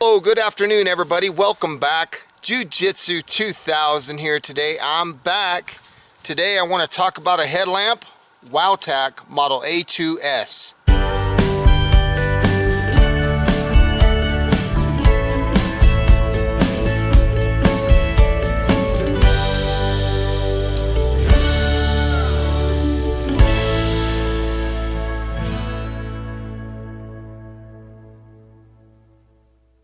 Hello, good afternoon everybody. Welcome back. Jiujitsu2000 here today. I'm back. Today I want to talk about a headlamp, WOWTAC model A2S.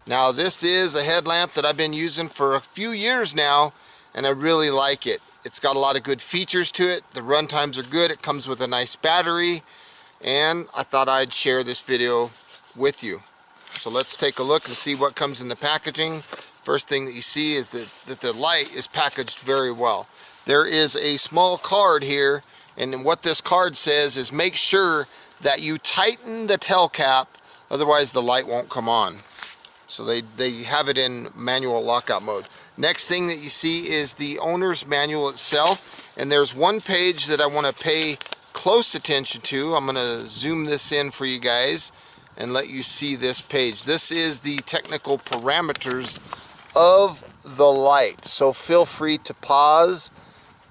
Now this is a headlamp that I've been using for a few years now, and I really like it. It's got a lot of good features to it. The run times are good. It comes with a nice battery, and I thought I'd share this video with you. So let's take a look and see what comes in the packaging. First thing that you see is that the light is packaged very well. There is a small card here, and what this card says is make sure that you tighten the tail cap, otherwise the light won't come on. So they have it in manual lockout mode. Next thing that you see is the owner's manual itself, and there's one page that I want to pay close attention to. I'm going to zoom this in for you guys and let you see this page. This is the technical parameters of the light, so feel free to pause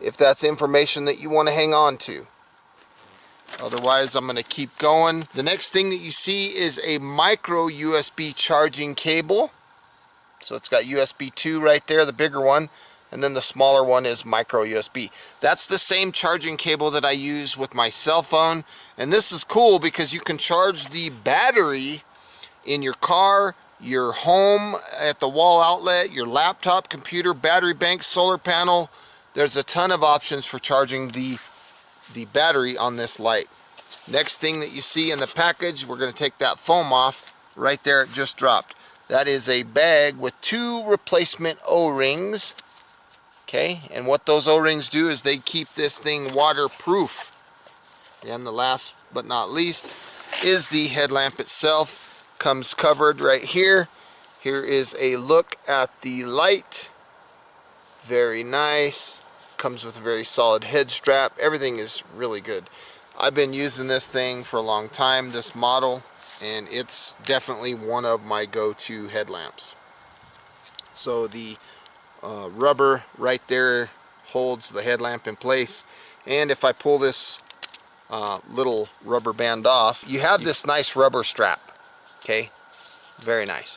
if that's information that you want to hang on to. Otherwise, I'm going to keep going. The next thing that you see is a micro USB charging cable. So it's got USB 2 right there, the bigger one, and then the smaller one is micro USB. That's the same charging cable that I use with my cell phone. And this is cool because you can charge the battery in your car, your home, at the wall outlet, your laptop, computer, battery bank, solar panel. There's a ton of options for charging the battery on this light. Next thing that you see in the package, we're going to take that foam off. Right there, it just dropped. That is a bag with 2 replacement O-rings. Okay, and what those O-rings do is they keep this thing waterproof. And the last but not least is the headlamp itself. Comes covered right here. Here is a look at the light. Very nice. Comes with a very solid head strap. Everything is really good. I've been using this thing for a long time, this model, and it's definitely one of my go-to headlamps. So the rubber right there holds the headlamp in place, and if I pull this little rubber band off, you have this nice rubber strap. Okay, very nice.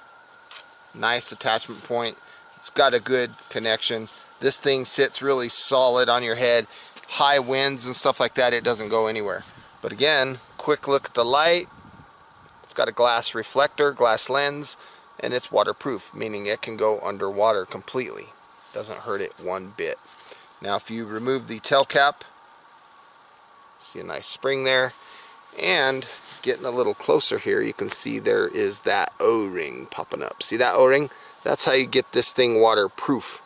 Nice attachment point. It's got a good connection. This thing sits really solid on your head. High winds and stuff like that, it doesn't go anywhere. But again, quick look at the light. It's got a glass reflector, glass lens, and it's waterproof, meaning it can go underwater completely. Doesn't hurt it one bit. Now if you remove the tail cap, see a nice spring there, and getting a little closer here, you can see there is that O-ring popping up. See that O-ring? That's how you get this thing waterproof.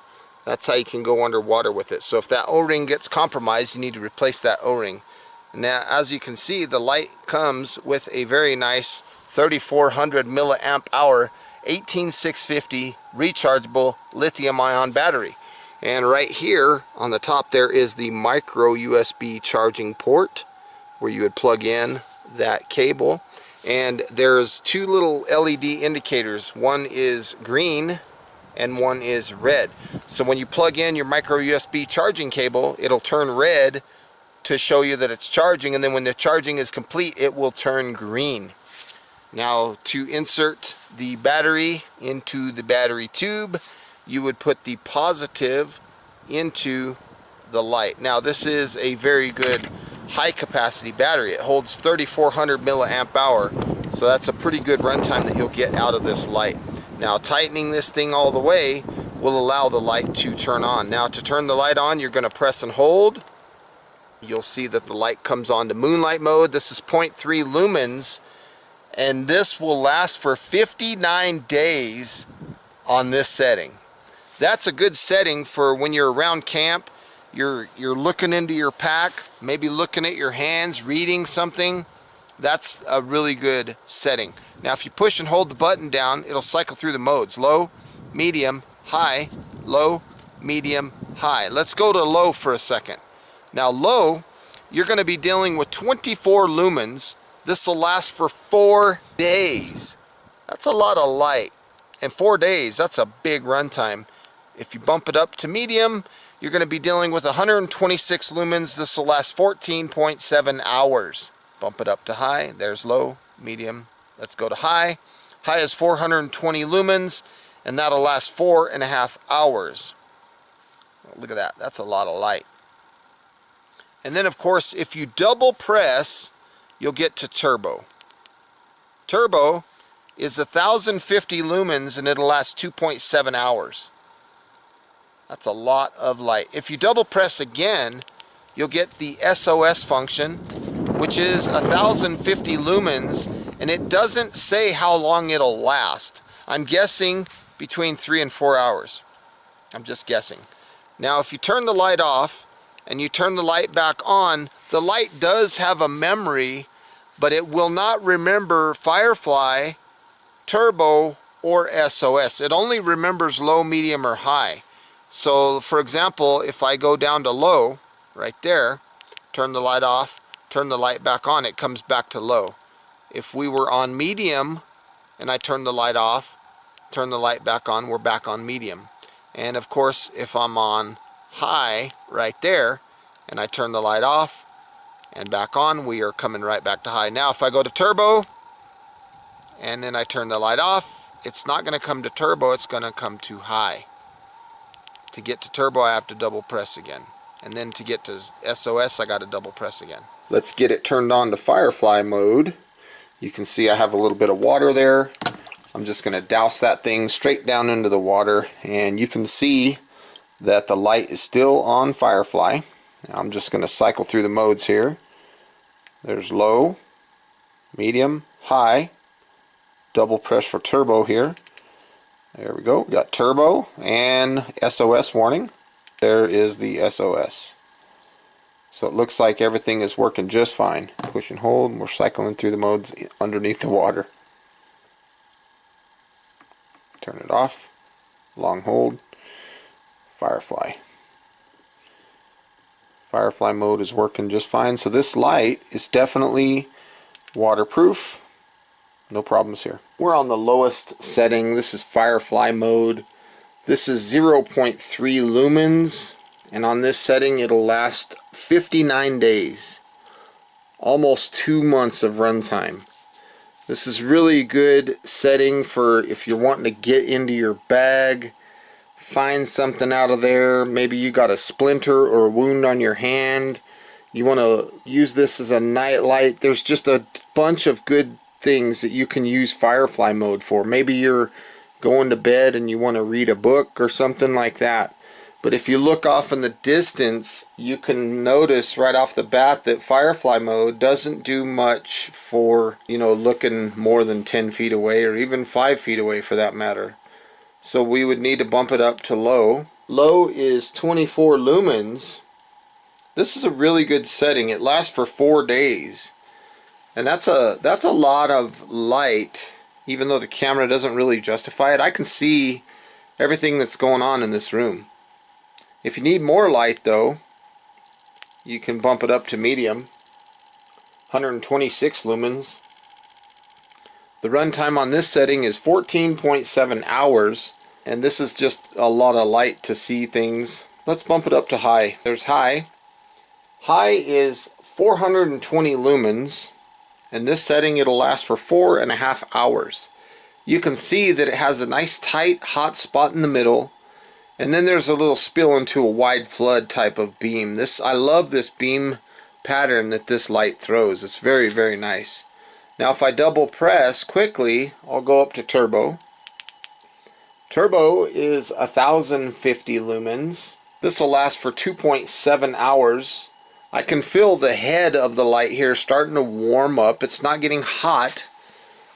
That's how you can go underwater with it. So if that O-ring gets compromised, you need to replace that O-ring. Now, as you can see, the light comes with a very nice 3400 milliamp hour 18650 rechargeable lithium-ion battery. And right here on the top there is the micro USB charging port where you would plug in that cable. And there's 2 little LED indicators. One is green and one is red. So when you plug in your micro USB charging cable, it'll turn red to show you that it's charging, and then when the charging is complete, it will turn green. Now to insert the battery into the battery tube, you would put the positive into the light. Now this is a very good high capacity battery. It holds 3400 milliamp hour, so that's a pretty good runtime that you'll get out of this light. Now tightening this thing all the way will allow the light to turn on. Now to turn the light on, you're going to press and hold. You'll see that the light comes on to moonlight mode. This is 0.3 lumens, and this will last for 59 days on this setting. That's a good setting for when you're around camp. You're looking into your pack, maybe looking at your hands, reading something. That's a really good setting. Now if you push and hold the button down, it'll cycle through the modes: low, medium, high, low, medium, high. Let's go to low for a second. Now low, you're going to be dealing with 24 lumens. This will last for 4 days. That's a lot of light. And 4 days, that's a big runtime. If you bump it up to medium, you're going to be dealing with 126 lumens. This will last 14.7 hours. Bump it up to high. There's low, medium. Let's go to high. High is 420 lumens, and that'll last 4.5 hours. Look at that. That's a lot of light. And then, of course, if you double press, you'll get to turbo. Turbo is 1050 lumens, and it'll last 2.7 hours. That's a lot of light. If you double press again, you'll get the SOS function, which is 1050 lumens, and it doesn't say how long it'll last. I'm guessing between 3 and 4 hours. I'm just guessing. Now, if you turn the light off and you turn the light back on, the light does have a memory, but it will not remember Firefly, Turbo, or SOS. It only remembers low, medium, or high. So, for example, if I go down to low, right there, turn the light off, turn the light back on, it comes back to low. If we were on medium and I turn the light off, turn the light back on, we're back on medium. And of course, if I'm on high right there and I turn the light off and back on, we are coming right back to high. Now if I go to turbo and then I turn the light off, it's not going to come to turbo, it's going to come to high. To get to turbo, I have to double press again. And then to get to SOS, I got to double press again. Let's get it turned on to Firefly mode. You can see I have a little bit of water there. I'm just going to douse that thing straight down into the water, and you can see that the light is still on Firefly. I'm just going to cycle through the modes here. There's low, medium, high. Double press for turbo here. There we go. We got turbo and SOS warning. There is the SOS. So it looks like everything is working just fine. Push and hold, and we're cycling through the modes underneath the water. Turn it off. Long hold. Firefly. Firefly mode is working just fine. So this light is definitely waterproof. No problems here. We're on the lowest setting. This is Firefly mode. This is 0.3 lumens, and on this setting it'll last 59 days. Almost 2 months of runtime. This is really good setting for if you're wanting to get into your bag, find something out of there. Maybe you got a splinter or a wound on your hand. You want to use this as a night light. There's just a bunch of good things that you can use Firefly mode for. Maybe you're going to bed and you want to read a book or something like that. But if you look off in the distance, you can notice right off the bat that Firefly mode doesn't do much for, looking more than 10 feet away or even 5 feet away for that matter. So we would need to bump it up to low. Low is 24 lumens. This is a really good setting. It lasts for 4 days. And that's a lot of light, even though the camera doesn't really justify it. I can see everything that's going on in this room. If you need more light though, you can bump it up to medium, 126 lumens. The runtime on this setting is 14.7 hours, and this is just a lot of light to see things. Let's bump it up to high. There's high. High is 420 lumens. In this setting it'll last for 4.5 hours. You can see that it has a nice tight hot spot in the middle, and then there's a little spill into a wide flood type of beam. I love this beam pattern that this light throws. It's very, very nice. Now if I double press quickly, I'll go up to turbo. Turbo is 1050 lumens. This will last for 2.7 hours. I can feel the head of the light here starting to warm up. It's not getting hot,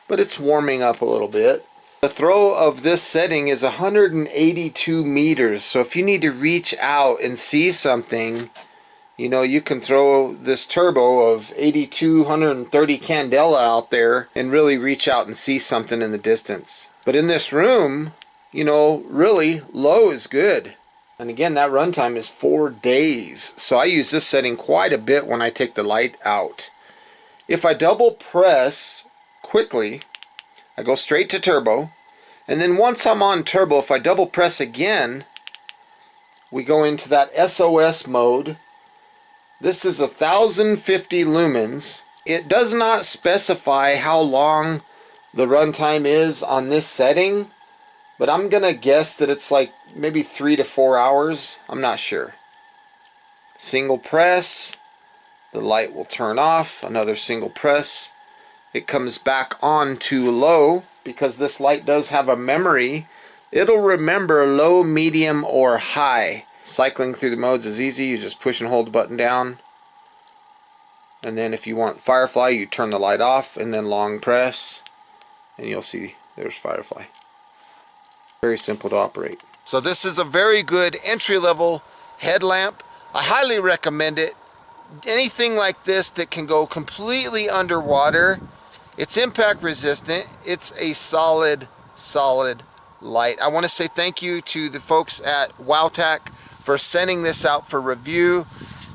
but it's warming up a little bit. The throw of this setting is 182 meters, so if you need to reach out and see something, you can throw this turbo of 8230 candela out there and really reach out and see something in the distance. But in this room, really low is good. And again, that runtime is 4 days. So I use this setting quite a bit when I take the light out. If I double press quickly, I go straight to turbo, And then once I'm on turbo, if I double press again, we go into that SOS mode. This is 1050 lumens. It does not specify how long the runtime is on this setting, but I'm gonna guess that it's like maybe 3 to 4 hours. I'm not sure. Single press, the light will turn off. Another single press, it comes back on to low. Because this light does have a memory, it'll remember low, medium, or high. Cycling through the modes is easy. You just push and hold the button down. And then if you want Firefly, you turn the light off and then long press. And you'll see there's Firefly. Very simple to operate. So this is a very good entry-level headlamp. I highly recommend it. Anything like this that can go completely underwater. It's impact resistant. It's a solid light. I want to say thank you to the folks at WOWTAC for sending this out for review.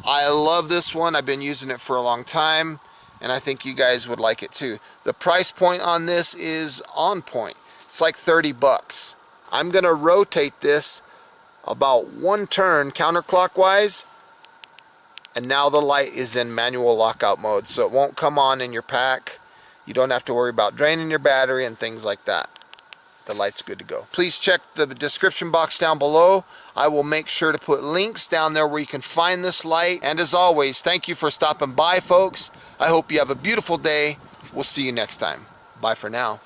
I love this one. I've been using it for a long time, and I think you guys would like it too. The price point on this is on point. It's like 30 bucks. I'm gonna rotate this about 1 turn counterclockwise, and now the light is in manual lockout mode, so it won't come on in your pack. You don't have to worry about draining your battery and things like that. The light's good to go. Please check the description box down below. I will make sure to put links down there where you can find this light. And as always, thank you for stopping by, folks. I hope you have a beautiful day. We'll see you next time. Bye for now.